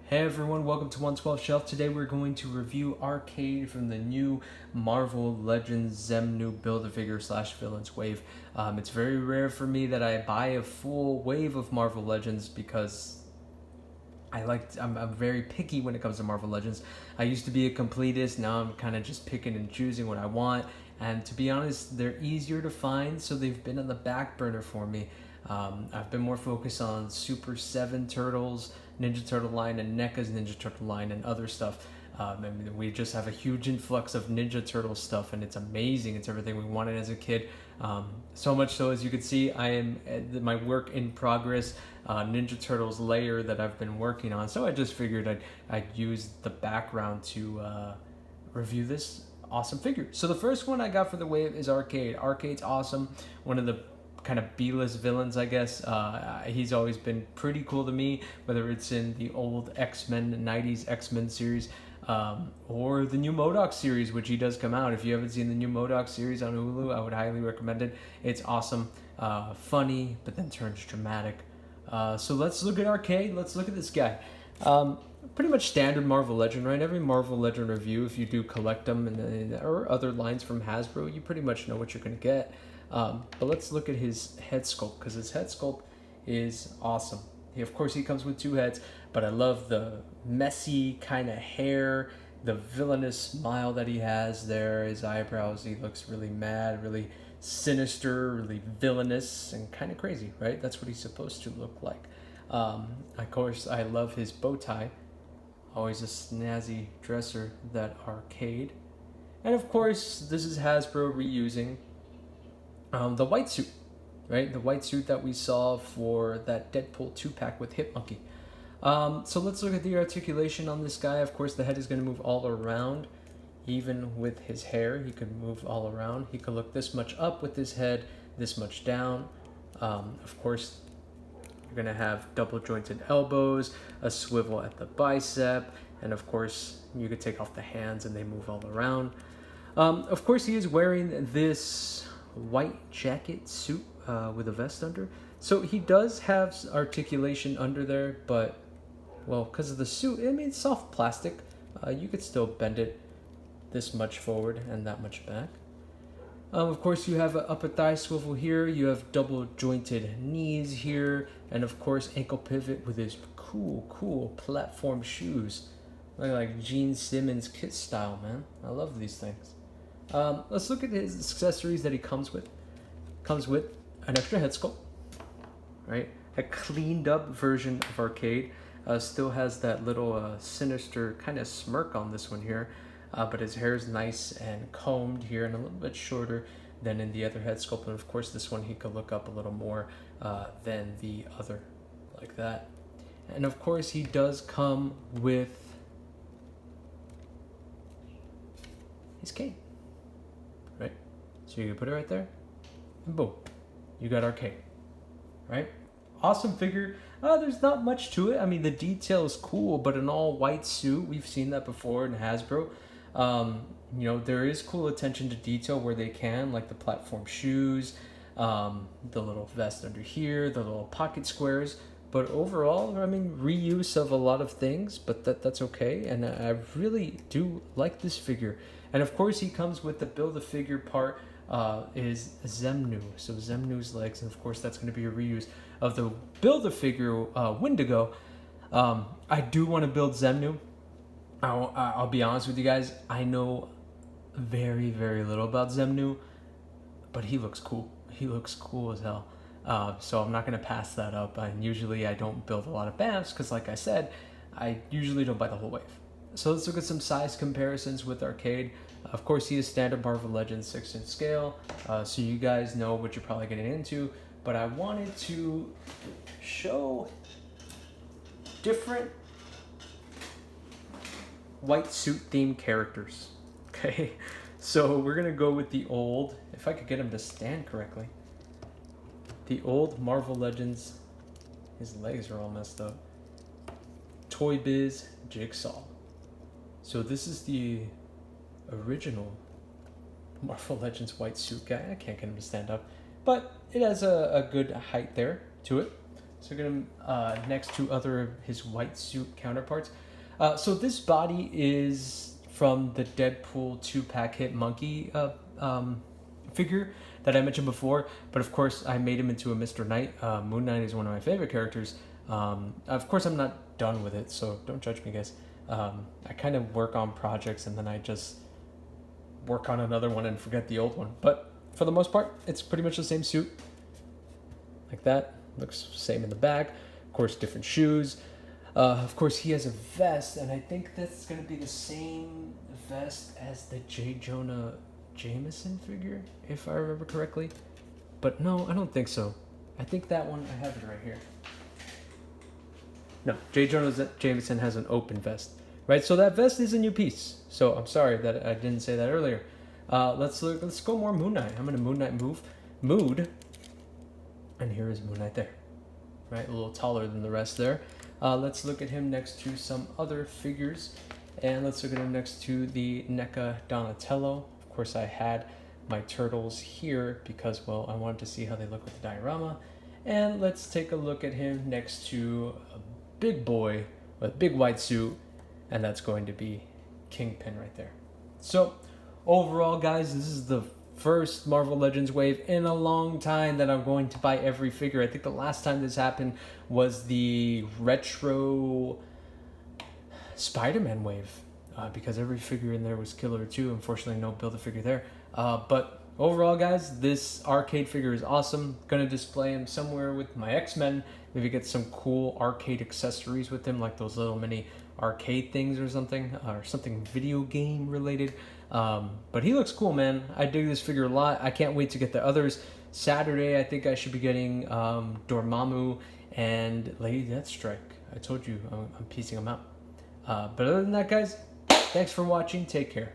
Hey everyone, welcome to 112 Shelf. Today we're going to review Arcade from the new Marvel Legends Xemnu Build-A-Figure / Villains wave. It's very rare for me that I buy a full wave of Marvel Legends because I'm very picky when it comes to Marvel Legends. I used to be a completist, now I'm kind of just picking and choosing what I want. And to be honest, they're easier to find, so they've been on the back burner for me. I've been more focused on Super 7 Turtles, Ninja Turtle line, and NECA's Ninja Turtle line, and other stuff. We just have a huge influx of Ninja Turtle stuff, and it's amazing. It's everything we wanted as a kid. So much so, as you can see, I am my work in progress Ninja Turtles layer that I've been working on. So I just figured I'd use the background to review this awesome figure. So the first one I got for the wave is Arcade. Arcade's awesome. One of the kind of B-list villains, I guess. He's always been pretty cool to me, whether it's in the old X-Men, 90s X-Men series, or the new MODOK series, which he does come out. If you haven't seen the new MODOK series on Hulu, I would highly recommend it. It's awesome, funny, but then turns dramatic. So let's look at Arcade. Let's look at this guy. Pretty much standard Marvel Legend, right? Every Marvel Legend review, if you do collect them or other lines from Hasbro, you pretty much know what you're going to get. But let's look at his head sculpt, because his head sculpt is awesome. Of course, he comes with two heads, but I love the messy kind of hair, the villainous smile that he has there, his eyebrows. He looks really mad, really sinister, really villainous, and kind of crazy, right? That's what he's supposed to look like. Of course, I love his bow tie. Always a snazzy dresser, that Arcade. And of course, this is Hasbro reusing the white suit, right? The white suit that we saw for that Deadpool 2-pack with Hit Monkey. So let's look at the articulation on this guy. Of course, the head is going to move all around. Even with his hair, he could move all around. He could look this much up with his head, this much down. Of course, you're going to have double jointed elbows, a swivel at the bicep, and of course, you could take off the hands and they move all around. Of course, he is wearing this white jacket suit with a vest under. So he does have articulation under there, but, well, because of the suit, I mean, it's soft plastic. You could still bend it this much forward and that much back. Of course, you have an upper thigh swivel here. You have double jointed knees here. And of course, ankle pivot with his cool platform shoes. Like Gene Simmons kit style, man. I love these things. Let's look at his accessories that he comes with. Comes with an extra head sculpt, right? A cleaned up version of Arcade. Still has that little sinister kind of smirk on this one here. But his hair is nice and combed here and a little bit shorter than in the other head sculpt. And of course, this one he could look up a little more than the other, like that. And of course, he does come with his cane, right? So you can put it right there, and boom, you got Arcade, right? Awesome figure. There's not much to it. I mean, the detail is cool, but an all white suit, we've seen that before in Hasbro. There is cool attention to detail where they can, like the platform shoes, the little vest under here, the little pocket squares. But overall, I mean, reuse of a lot of things, but that's okay. And I really do like this figure. And of course, he comes with the Build-A-Figure part is Xemnu. So Xemnu's legs, and of course, that's going to be a reuse of the Build-A-Figure Wendigo. I do want to build Xemnu. I'll be honest with you guys. I know very, very little about Xemnu, but he looks cool. He looks cool as hell. So I'm not going to pass that up. And usually I don't build a lot of BAMs because, like I said, I usually don't buy the whole wave. So let's look at some size comparisons with Arcade. Of course, he is standard Marvel Legends 6-inch scale, so you guys know what you're probably getting into. But I wanted to show different white suit themed characters. Okay, so we're gonna go with the old, if I could get him to stand correctly, the old Marvel Legends. His legs are all messed up. Toy Biz Jigsaw. So this is the original Marvel Legends white suit guy. I can't get him to stand up, but it has a good height there to it. So we're gonna next to other of his white suit counterparts. So this body is from the Deadpool 2-pack hit Monkey figure that I mentioned before, but of course I made him into a Mr. Knight. Moon Knight is one of my favorite characters. Of course I'm not done with it, so don't judge me, guys. I kind of work on projects and then I just work on another one and forget the old one. But for the most part, it's pretty much the same suit. Like that. Looks same in the back. Of course, different shoes. Of course, he has a vest, and I think that's going to be the same vest as the J. Jonah Jameson figure, if I remember correctly. But no, I don't think so. I think that one, I have it right here. No, J. Jonah Jameson has an open vest, right? So that vest is a new piece. So I'm sorry that I didn't say that earlier. Let's go more Moon Knight. I'm going to Moon Knight mood. And here is Moon Knight there, right? A little taller than the rest there. Let's look at him next to some other figures. And let's look at him next to the NECA Donatello. Of course, I had my turtles here because, well, I wanted to see how they look with the diorama. And let's take a look at him next to a big boy with a big white suit. And that's going to be Kingpin right there. So, overall, guys, this is the first Marvel Legends wave in a long time that I'm going to buy every figure. I think the last time this happened was the retro Spider-Man wave, because every figure in there was killer too. Unfortunately, no Build-A-Figure there. But overall, guys, this arcade figure is awesome. Gonna display him somewhere with my X-Men. Maybe get some cool arcade accessories with him, like those little mini arcade things or something video game related. But he looks cool, man. I dig this figure a lot. I can't wait to get the others. Saturday, I think I should be getting Dormammu and Lady Deathstrike. I told you I'm piecing them out. But other than that, guys, thanks for watching. Take care.